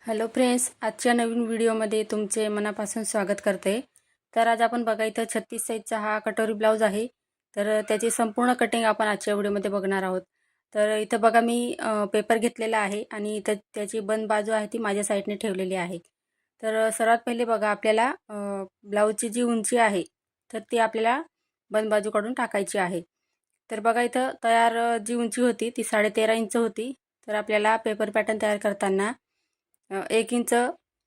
Hello friends, आजच्या नवीन व्हिडिओमध्ये तुमचे मनापासून स्वागत करते। तर आज आपण बघा इथं 36 साईजचा हा कटोरी ब्लाऊज आहे। तर त्याची संपूर्ण कटिंग आपण आजच्या व्हिडिओमध्ये बघणार आहोत। तर इथं बघा मी पेपर घेतलेला आहे आणि इथं त्याची बंद बाजू आहे ती माझ्या साईडने ठेवलेली आहे। तर सर्वात पहिले बघा आपल्याला ब्लाऊजची जी उंची आहे तर ती आपल्याला बंद बाजूकडून टाकायची आहे। तर बघा इथं तयार जी उंची होती ती 13.5 इंच होती। तर आपल्याला पेपर पॅटर्न तयार करताना 1 इंच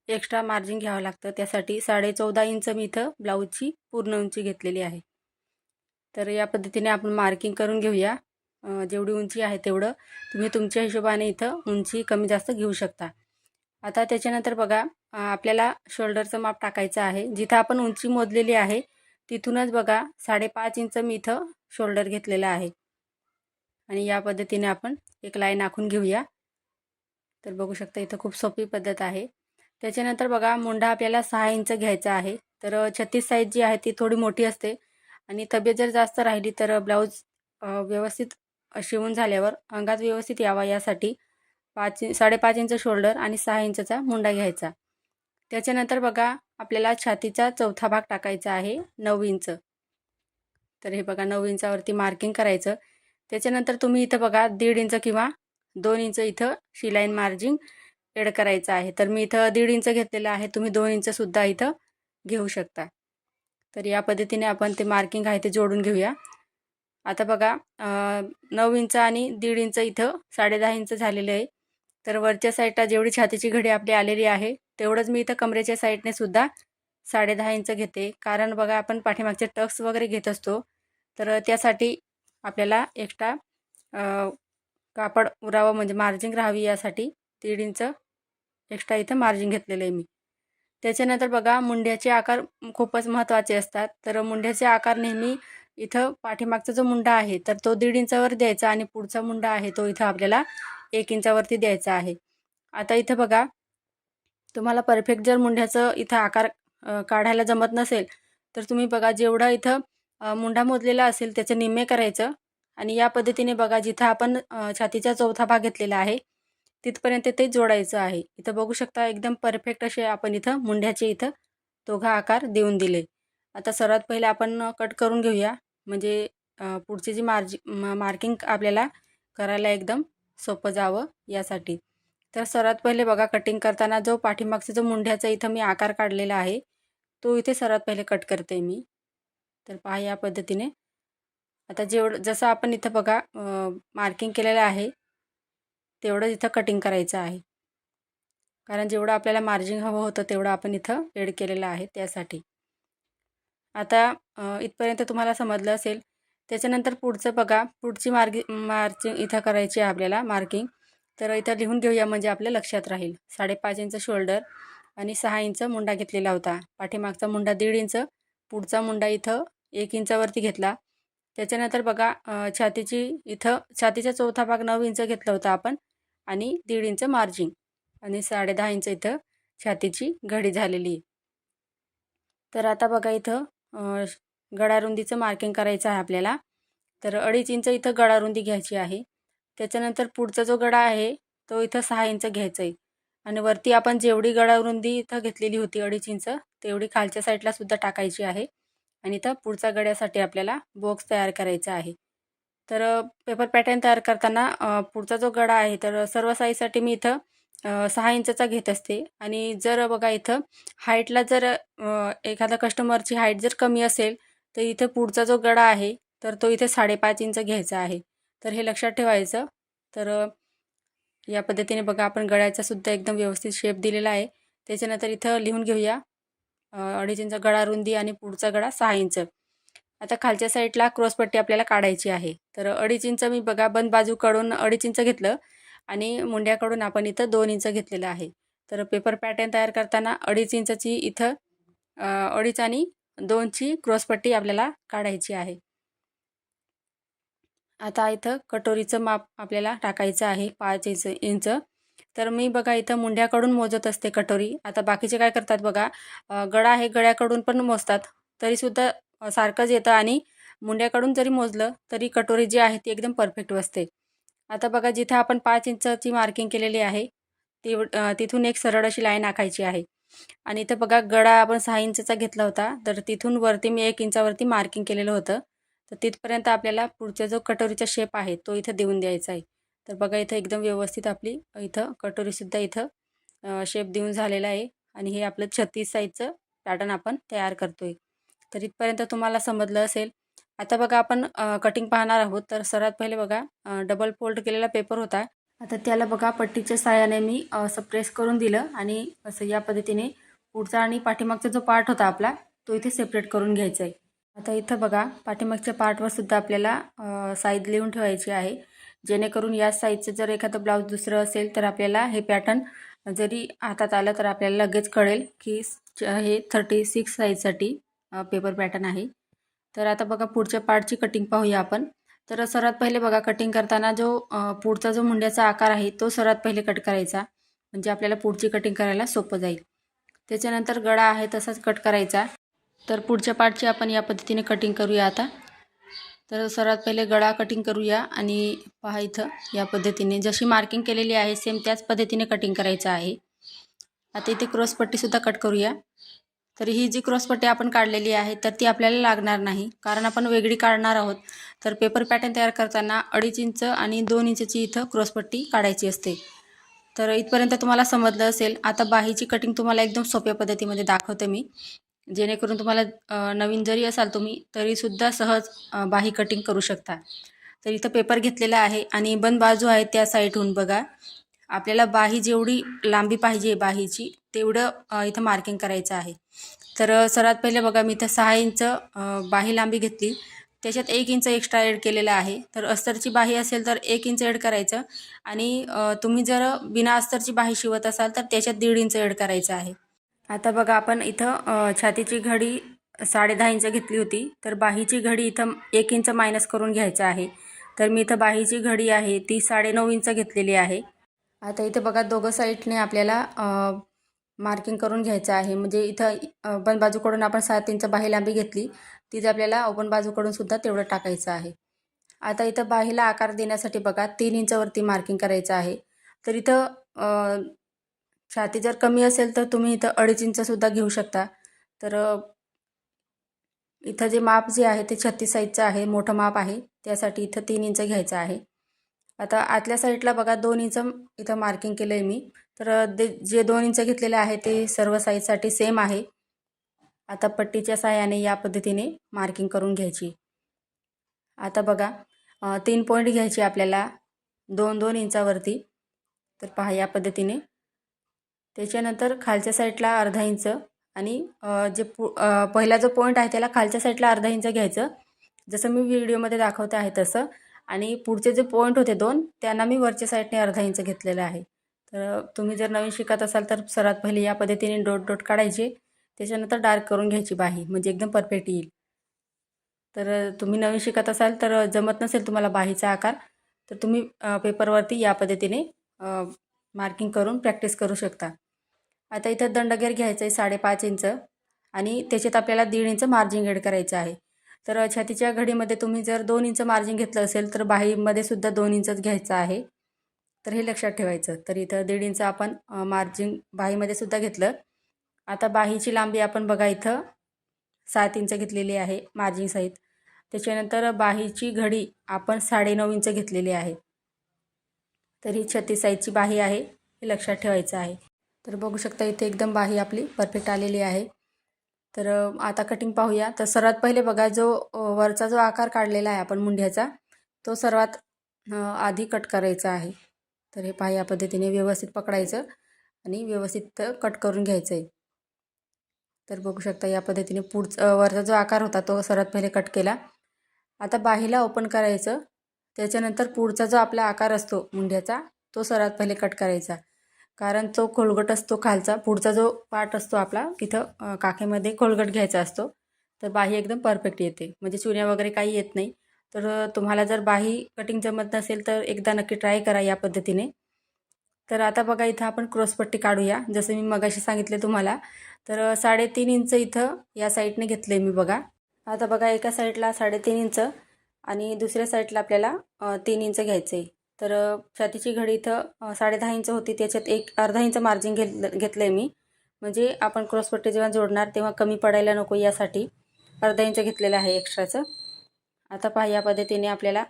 एक्स्ट्रा मार्जिन घ्यावं लागतं। त्यासाठी 14.5 इंच मी इथं ब्लाऊजची पूर्ण उंची घेतलेली आहे। तर या पद्धतीने आपण मार्किंग करून घेऊया। जेवढी उंची आहे तेवढं तुम्ही तुमच्या हिशोबाने इथं उंची कमी जास्त घेऊ शकता। आता त्याच्यानंतर बघा आपल्याला शोल्डरचं माप टाकायचं आहे। जिथं आपण उंची मोजलेली आहे तिथूनच बघा 5.5 इंच मी इथं शोल्डर घेतलेला आहे आणि या पद्धतीने आपण एक लाईन आखून घेऊया। तर बघू शकता इथं खूप सोपी पद्धत आहे। त्याच्यानंतर बघा मुंडा आपल्याला 6 इंच घ्यायचा आहे। तर 36 साईज जी आहे ती थोडी मोठी असते आणि तब्येत जर जास्त राहिली तर ब्लाऊज व्यवस्थित शिवून झाल्यावर अंगात व्यवस्थित यावा यासाठी 5.5 इंच शोल्डर आणि 6 इंचचा मुंडा घ्यायचा। त्याच्यानंतर बघा आपल्याला छातीचा चौथा भाग टाकायचा आहे 9 इंच। तर हे बघा 9 इंचावरती मार्किंग करायचं। त्याच्यानंतर तुम्ही इथं बघा 1.5 इंच किंवा 2 इंच इथं शिलाईन मार्जिन ॲड करायचं आहे। तर मी इथं 1.5 इंच घेतलेलं आहे, तुम्ही 2 इंच सुद्धा इथं घेऊ शकता। तर या पद्धतीने आपण ते मार्किंग आहे ते जोडून घेऊया। आता बघा 9 इंच आणि 1.5 इंच इथं 10.5 इंच झालेले आहे। तर वरच्या साईडला जेवढी छातीची घडी आपली आलेली आहे तेवढंच मी इथं कमरेच्या साईडने सुद्धा 10.5 इंच घेते। कारण बघा आपण पाठीमागचे टक्स वगैरे घेत असतो तर त्यासाठी आपल्याला एक्स्ट्रा कापड उरावं म्हणजे मार्जिन राहावी यासाठी 1.5 इंच एक्स्ट्रा इथं मार्जिन घेतलेलं आहे मी। त्याच्यानंतर बघा मुंड्याचे आकार खूपच महत्त्वाचे असतात। तर मुंड्याचे आकार नेहमी इथं पाठीमागचा जो मुंडा आहे तर तो 1.5 इंचावर द्यायचा आणि पुढचा मुंडा आहे तो इथं आपल्याला 1 इंचावरती द्यायचा आहे। आता इथं बघा तुम्हाला परफेक्ट जर मुंड्याचं इथं आकार काढायला जमत नसेल तर तुम्ही बघा जेवढा इथं मुंडा मोजलेला असेल त्याचे निम्मे करायचं आणि या पद्धतीने बघा जिथं आपण छातीचा चौथा भाग घेतलेला आहे तिथपर्यंत ते जोडायचं आहे। इथं बघू शकता एकदम परफेक्ट असे आपण इथं मुंड्याचे इथं दोघा आकार देऊन दिले। आता सर्वात पहिले आपण कट करून घेऊया म्हणजे पुढची जी मार्किंग आपल्याला करायला एकदम सोपं जावं यासाठी। तर सर्वात पहिले बघा कटिंग करताना जो पाठीमागचा जो मुंड्याचा इथं मी आकार काढलेला आहे तो इथे सर्वात पहिले कट करते मी। तर पहा या पद्धतीने आता जसं आपण इथं बघा मार्किंग केलेलं आहे तेवढं इथं कटिंग करायचं आहे। कारण जेवढं आपल्याला मार्जिन हवं होतं तेवढं आपण इथं ॲड केलेलं आहे त्यासाठी। आता इथपर्यंत तुम्हाला समजलं असेल। त्याच्यानंतर पुढचं बघा पुढची मार्जिंग इथं करायची आहे आपल्याला मार्किंग। तर इथं लिहून घेऊया म्हणजे आपल्या लक्षात राहील। 5.5 इंच शोल्डर आणि 6 इंच मुंडा घेतलेला होता। पाठीमागचा मुंडा 1.5 इंच, पुढचा मुंडा इथं 1 इंचावरती घेतला। त्याच्यानंतर बघा छातीचा चौथा भाग 9 इंच घेतला होता आपण आणि 1.5 इंच मार्जिन आणि 10.5 इंच इथं छातीची घडी झालेली आहे। तर आता बघा इथं गळारुंदीचं मार्किंग करायचं आहे आपल्याला। तर 2.5 इंच इथं गळारुंदी घ्यायची आहे। त्याच्यानंतर पुढचा जो गळा आहे तो इथं 6 इंच घ्यायचा आहे आणि वरती आपण जेवढी गळारुंदी इथं घेतलेली होती 2.5 इंच तेवढी खालच्या साईडला सुद्धा टाकायची आहे आणि इथं पुढचा गळ्यासाठी आपल्याला बॉक्स तयार करायचा आहे। तर पेपर पॅटर्न तयार करताना पुढचा जो गळा आहे तर सर्व साईजसाठी मी इथं 6 इंचचा घेत असते आणि जर बघा इथं हाईटला जर एखादा कस्टमरची हाईट जर कमी असेल तर इथं पुढचा जो गळा आहे तर तो इथे 5.5 इंच घ्यायचा आहे। तर हे लक्षात ठेवायचं। तर या पद्धतीने बघा आपण गळ्याचा सुद्धा एकदम व्यवस्थित शेप दिलेला आहे। त्याच्यानंतर इथं लिहून घेऊया 2.5 इंच गळारुंदी आणि पुढचा गळा 6 इंच। आता खालच्या साईडला क्रॉसपट्टी आपल्याला काढायची आहे। तर 2.5 इंच मी बघा बंद बाजूकडून 2.5 इंच घेतलं आणि मुंड्याकडून आपण इथं 2 इंच घेतलेलं आहे। तर पेपर पॅटर्न तयार करताना 2.5 इंचची इथं 2.5 आणि 2ची क्रॉसपट्टी आपल्याला काढायची आहे। आता इथं कटोरीचं माप आपल्याला टाकायचं आहे 5 इंच। तर मी बघा इथं मुंड्याकडून मोजत असते कटोरी। आता बाकीचे काय करतात बघा गळा आहे गळ्याकडून पण मोजतात तरीसुद्धा सारखंच येतं आणि मुंड्याकडून जरी मोजलं तरी कटोरी जी आहे ती एकदम परफेक्ट बसते। आता बघा जिथं आपण 5 इंचची मार्किंग केलेली आहे तिथून एक सरळ अशी लाईन आखायची आहे. आणि इथं बघा गळा आपण 6 इंचचा घेतला होता, तर तिथून वरती मी 1 इंचावरती मार्किंग केलेलं होतं. तर तिथपर्यंत आपल्याला पुढचा जो कटोरीचा शेप आहे तो इथं देऊन द्यायचा आहे. तर बघा इथं एकदम व्यवस्थित आपली इथं कटोरीसुद्धा इथं शेप देऊन झालेला आहे. आणि हे आपलं 36 साईजचं पॅटर्न आपण तयार करतोय. तर इथपर्यंत तुम्हाला समजलं असेल. आता बघा आपण कटिंग पाहणार आहोत. तर सर्वात पहिले बघा डबल फोल्ड केलेला पेपर होता. आता त्याला बघा पट्टीच्या साहाय्याने मी असं प्रेस करून दिलं आणि असं या पद्धतीने पुढचा आणि पाठीमागचा जो पार्ट होता आपला तो इथे सेपरेट करून घ्यायचा आहे. आता इथं बघा पाठीमागच्या पार्टवर सुद्धा आपल्याला साईज लिहून ठेवायची आहे, जेणेकरून या साईजचं जर एखादं ब्लाऊज दुसरं असेल तर आपल्याला हे पॅटर्न जरी हातात आलं तर आपल्याला लगेच कळेल की हे 36 साईजसाठी पेपर पॅटर्न आहे. तर आता बघा पुढच्या पार्टची कटिंग पाहूया आपण. तर सर्वात पहिले बघा कटिंग करताना जो पुढचा जो मुंड्याचा आकार आहे तो सर्वात पहिले कट करायचा, म्हणजे आपल्याला पुढची कटिंग करायला सोपं जाईल. त्याच्यानंतर गळा आहे तसाच कट करायचा. तर पुढच्या पार्टची आपण या पद्धतीने कटिंग करूया आता. तर सर्वात पहिले गळा कटिंग करूया आणि पहा इथं या पद्धतीने जशी मार्किंग केलेली आहे सेम त्याच पद्धतीने कटिंग करायचं आहे. आता इथे क्रॉसपट्टीसुद्धा कट करूया. तर ही जी क्रॉसपट्टी आपण काढलेली आहे तर ती आपल्याला लागणार नाही, कारण आपण वेगळी काढणार आहोत. तर पेपर पॅटर्न तयार करताना 2.5 इंच आणि 2 इंचची इथं क्रॉसपट्टी काढायची असते. तर इथपर्यंत तुम्हाला समजलं असेल. आता बाहीची कटिंग तुम्हाला एकदम सोप्या पद्धतीमध्ये दाखवते मी, जेणेकरून तुम्हाला नवीन जरी असाल तुम्ही तरीसुद्धा सहज बाही कटिंग करू शकता. तर इथं पेपर घेतलेला आहे आणि बंद बाजू आहे त्या साईडहून बघा आपल्याला बाही जेवढी लांबी पाहिजे बाहीची तेवढं इथं मार्किंग करायचं आहे. तर सर्वात पहिले बघा मी इथं 6 इंच बाही लांबी घेतली, त्याच्यात 1 इंच एक्स्ट्रा ॲड केलेला आहे. तर अस्तरची बाही असेल तर 1 इंच ॲड करायचं आणि तुम्ही जर बिना अस्तरची बाही शिवत असाल तर त्याच्यात 1.5 इंच ॲड करायचं आहे. आता बघा आपण इथं छातीची घडी 10.5 इंच घेतली होती, तर बाहीची घडी इथं 1 इंच मायनस करून घ्यायचं आहे. तर मी इथं बाहीची घडी आहे ती 9.5 इंच घेतलेली आहे. आता इथे बघा दोघं साईडने आपल्याला मार्किंग करून घ्यायचं आहे. म्हणजे इथं बंद बाजूकडून आपण 7 इंच बाही लांबी घेतली, तीच आपल्याला ओपन बाजूकडून सुद्धा तेवढं टाकायचं आहे. आता इथं बाहीला आकार देण्यासाठी बघा 3 इंचावरती मार्किंग करायचं आहे. तर इथं छाती जर कमी असेल तर तुम्ही इथं 2.5 इंचसुद्धा घेऊ शकता. तर इथं जे माप जे आहे ते 36 साईजचं आहे, मोठं माप आहे, त्यासाठी इथं 3 इंच घ्यायचं आहे. आता आतल्या साईडला बघा 2 इंच इथं मार्किंग केलं आहे मी. तर जे 2 इंच घेतलेले आहे ते सर्व साईजसाठी सेम आहे. आता पट्टीच्या साहाय्याने या पद्धतीने मार्किंग करून घ्यायची. आता बघा 3 पॉईंट घ्यायचे आपल्याला 2-2 इंचावरती. तर पहा या पद्धतीने. त्याच्यानंतर खालच्या साईडला अर्धा इंच आणि पहिला जो पॉईंट आहे त्याला खालच्या साईडला अर्धा इंच घ्यायचं, जसं मी व्हिडिओमध्ये दाखवते आहे तसं. आणि पुढचे जे पॉईंट होते 2 त्यांना मी वरच्या साईडने अर्धा इंच घेतलेलं आहे. तर तुम्ही जर नवीन शिकत असाल तर सर्वात पहिले या पद्धतीने डॉट डॉट काढायचे, त्याच्यानंतर डार्क करून घ्यायची बाही, म्हणजे एकदम परफेक्ट येईल. तर तुम्ही नवीन शिकत असाल तर जमत नसेल तुम्हाला बाहीचा आकार तर तुम्ही पेपरवरती या पद्धतीने मार्किंग करून प्रॅक्टिस करू शकता. आता इथं दंडगेर घ्यायचं आहे 5.5 इंच आणि त्याच्यात आपल्याला 1.5 इंच मार्जिन ॲड करायचं आहे. तर छातीच्या घडीमध्ये तुम्ही जर 2 इंच मार्जिन घेतलं असेल तर बाहीमध्ये सुद्धा 2 इंचच घ्यायचं आहे. तर हे लक्षात ठेवायचं. तर इथं 1.5 इंच आपण मार्जिन बाहीमध्ये सुद्धा घेतलं. आता बाहीची लांबी आपण बघा इथं 7 इंच घेतलेली आहे मार्जिन सहित. त्याच्यानंतर बाहीची घडी आपण 9.5 इंच घेतलेली आहे. तर ही 36 साईजची बाही आहे, हे लक्षात ठेवायचं आहे. तर बघू शकता इथे एकदम बाही आपली परफेक्ट आलेली आहे. तर आता कटिंग पाहूया. तर सर्वात पहिले बघा जो वरचा जो आकार काढलेला आहे आपण मुंढ्याचा तो सर्वात आधी कट करायचा आहे. तर हे पहा या पद्धतीने व्यवस्थित पकडायचं आणि व्यवस्थित कट करून घ्यायचं आहे. तर बघू शकता या पद्धतीने वरचा जो आकार होता तो सर्वात पहिले कट केला. आता बाहीला ओपन करायचं, त्याच्यानंतर पुढचा जो आपला आकार असतो मुंढ्याचा तो सर्वात पहिले कट करायचा, कारण तो खोलगट असतो खालचा. पुढचा जो पार्ट असतो आपला इथं काखेमध्ये खोलगट घ्यायचा असतो, तर बाही एकदम परफेक्ट येते, म्हणजे चुन्या वगैरे काही येत नाही. तर तुम्हाला जर बाही कटिंग जमत नसेल तर एकदा नक्की ट्राय करा या पद्धतीने. तर आता बघा इथं आपण क्रॉसपट्टी काढूया, जसं मी मगाशी सांगितले तुम्हाला. तर 3.5 इंच इथं या साईडने घेतलं आहे मी बघा. आता बघा एका साईडला 3.5 इंच आणि दुसऱ्या साईडला आपल्याला 3 इंच घ्यायचं आहे. तर छातीची घडी इथं 10.5 इंच होती, त्याच्यात एक अर्धा इंच मार्जिन घेतलं आहे मी. म्हणजे आपण क्रॉसपट्टी जेव्हा जोडणार तेव्हा कमी पडायला नको यासाठी अर्धा इंच घेतलेलं आहे एक्स्ट्राचं. आता पहा या पद्धतीने आपल्याला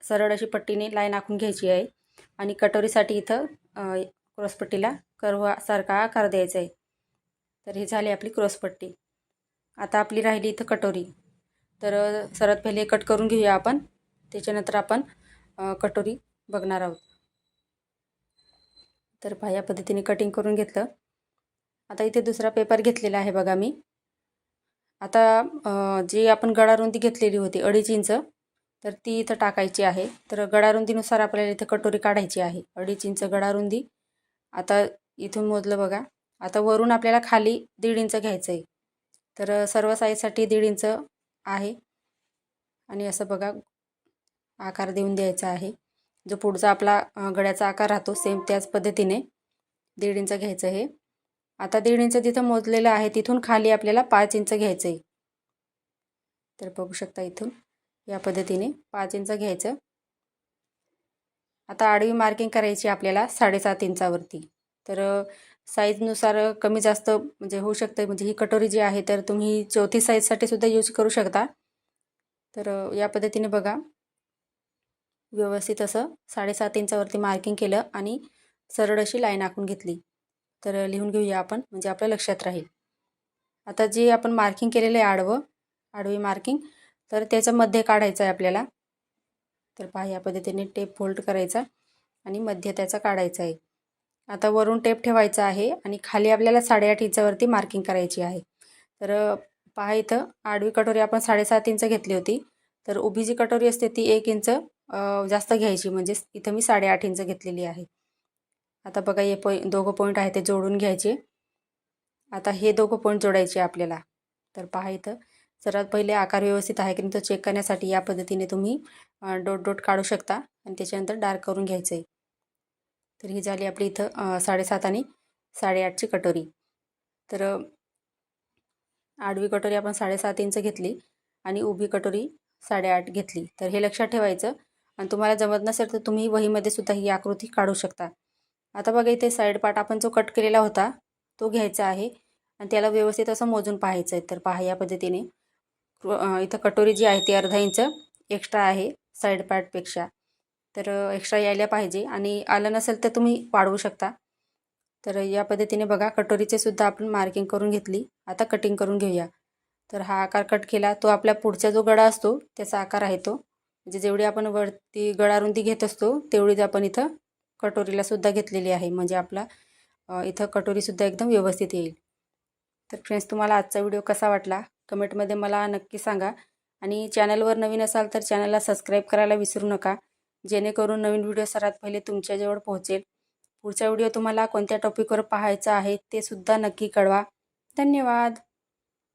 सरळ अशी पट्टीने लाईन आखून घ्यायची आहे आणि कटोरीसाठी इथं क्रॉसपट्टीला कर्वसारखा आकार द्यायचा आहे. तर ही झाली आपली क्रॉसपट्टी. आता आपली राहिली इथं कटोरी. तर सर्वात पहिले कट करून घेऊया आपण, त्याच्यानंतर आपण कटोरी बघणार आहोत. तर पहा या पद्धतीने कटिंग करून घेतलं. आता इथे दुसरा पेपर घेतलेला आहे बघा मी. आता जी आपण गळारुंदी घेतलेली होती 2.5 इंच, तर ती इथं टाकायची आहे. तर गळारुंदीनुसार आपल्याला इथं कटोरी काढायची आहे. 2.5 इंच गळारुंदी. आता इथून मोजलं बघा. आता वरून आपल्याला खाली 1.5 इंच घ्यायचं आहे. तर सर्व साईजसाठी 1.5 इंच आहे आणि असं बघा आकार देऊन द्यायचा आहे. जो पुढचा आपला गळ्याचा आकार राहतो सेम त्याच पद्धतीने 1.5 इंच घ्यायचं आहे. आता 1.5 इंच जिथं मोजलेलं आहे तिथून खाली आपल्याला 5 इंच घ्यायचं आहे. तर बघू शकता इथून या पद्धतीने 5 इंच घ्यायचं. आता आडवी मार्किंग करायची आपल्याला 7.5 इंचावरती. तर साईजनुसार कमी जास्त म्हणजे होऊ शकतं. म्हणजे ही कटोरी जी आहे तर तुम्ही चौथी साईजसाठी सुद्धा यूज करू शकता. तर या पद्धतीने बघा व्यवस्थित असं 7.5 इंचावरती मार्किंग केलं आणि सरळ अशी लाईन आखून घेतली. तर लिहून घेऊया आपण म्हणजे आपल्या लक्षात राहील. आता जे आपण मार्किंग केलेलं आहे आडवी मार्किंग, तर त्याचं मध्य काढायचं आहे आपल्याला. तर पहा या पद्धतीने टेप फोल्ड करायचा आणि मध्य त्याचा काढायचा आहे. आता वरून टेप ठेवायचा आहे आणि खाली आपल्याला 8.5 इंचावरती मार्किंग करायची आहे. तर पहा इथं आडवी कटोरी आपण 7.5 इंच घेतली होती. तर उभी जी कटोरी असते ती 1 इंच जास्त घ्यायची, म्हणजे इथं मी 8.5 इंच घेतलेली आहे. आता बघा हे दोघं पॉईंट आहे ते जोडून घ्यायचे. आता हे दोघं पॉईंट जोडायचे आपल्याला. तर पहा इथं सर्वात पहिले आकार व्यवस्थित आहे की नाही तो चेक करण्यासाठी या पद्धतीने तुम्ही डॉट डॉट काढू शकता आणि त्याच्यानंतर डार्क करून घ्यायचं आहे. तर ही झाली आपली इथं 7.5 आणि 8.5ची कटोरी. तर आडवी कटोरी आपण 7.5 इंच घेतली आणि उभी कटोरी 8.5 घेतली. तर हे लक्षात ठेवायचं आणि तुम्हाला जमत नसेल तर तुम्ही वहीमध्ये सुद्धा ही आकृती काढू शकता. आता बघा इथे साईड पार्ट आपण जो कट केलेला होता तो घ्यायचा आहे आणि त्याला व्यवस्थित असं मोजून पाहायचं आहे. तर पहा या पद्धतीने इथं कटोरी जी आहे ती अर्धा इंच एक्स्ट्रा आहे साईड पार्टपेक्षा. तर एक्स्ट्रा यायला पाहिजे आणि आलं नसेल तर तुम्ही वाढवू शकता. तर या पद्धतीने बघा कटोरीचे सुद्धा आपण मार्किंग करून घेतली. आता कटिंग करून घेऊया. तर हा आकार कट केला तो आपल्या पुढचा जो गळा असतो त्याचा आकार आहे तो. म्हणजे जेवढी आपण वरती गळारुंदी घेत असतो तेवढीच आपण इथं कटोरीला सुद्धा घेतलेली आहे. म्हणजे आपला इथं कटोरीसुद्धा एकदम व्यवस्थित येईल. तर फ्रेंड्स तुम्हाला आजचा व्हिडिओ कसा वाटला कमेंटमध्ये मला नक्की सांगा आणि चॅनलवर नवीन असाल तर चॅनलला सबस्क्राईब करायला विसरू नका, जेणेकरून नवीन व्हिडिओ सर्वात पहिले तुमच्याजवळ पोहोचेल. पुढचा व्हिडिओ तुम्हाला कोणत्या टॉपिकवर पाहायचा आहे ते सुद्धा नक्की कळवा. धन्यवाद.